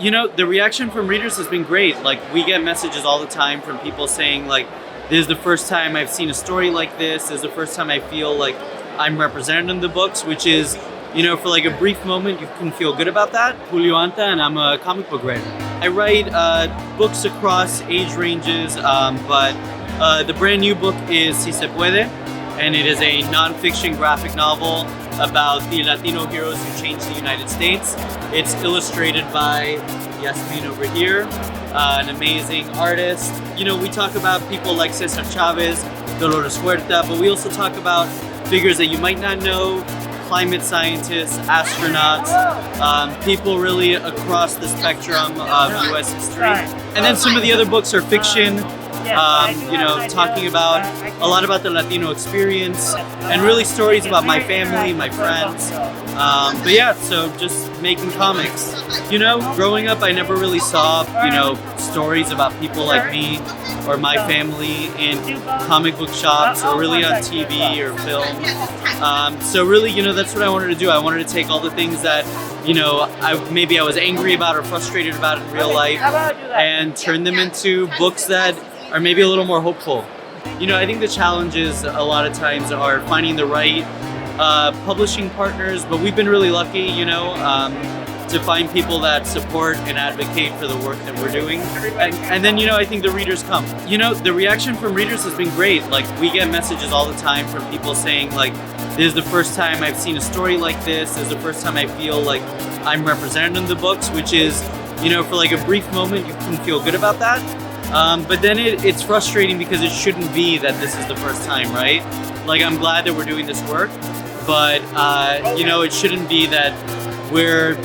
The reaction from readers has been great. Like, we get messages all the time from people saying, like, this is the first time I've seen a story like this. This is the first time I feel like I'm represented in the books, which is, for like a brief moment, you can feel good about that. Julio Anta, and I'm a comic book writer. I write books across age ranges, but the brand new book is Si Se Puede, and it is a nonfiction graphic novel about the Latino heroes who changed the United States. It's illustrated by Yasmin over here, an amazing artist. We talk about people like Cesar Chavez, Dolores Huerta, but we also talk about figures that you might not know, climate scientists, astronauts, people really across the spectrum of US history. And then some of the other books are fiction, talking about a lot about the Latino experience and really stories about my family, my friends. So just making comics. Growing up, I never really saw, stories about people like me or my family in comic book shops or really on TV or film. So really, that's what I wanted to do. I wanted to take all the things that, I was angry about or frustrated about in real life and turn them into books that are maybe a little more hopeful. I think the challenges a lot of times are finding the right publishing partners, but we've been really lucky, to find people that support and advocate for the work that we're doing. And then, I think the readers come. The reaction from readers has been great. Like, we get messages all the time from people saying, like, this is the first time I've seen a story like this. This is the first time I feel like I'm represented in the books, which is, for like a brief moment, you can feel good about that. But then it's frustrating because it shouldn't be that this is the first time, right? Like, I'm glad that we're doing this work, but, it shouldn't be that we're,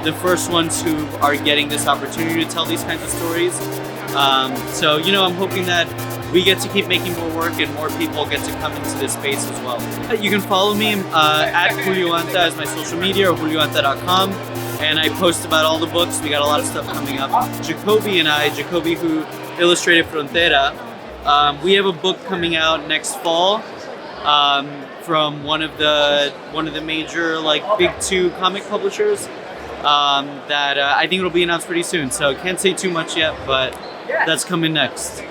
the first ones who are getting this opportunity to tell these kinds of stories. I'm hoping that we get to keep making more work and more people get to come into this space as well. You can follow me at Julio Anta as my social media, or julioanta.com. And I post about all the books. We got a lot of stuff coming up. Jacoby who illustrated Frontera, we have a book coming out next fall from one of the major big two comic publishers that I think it'll be announced pretty soon. So can't say too much yet, but that's coming next.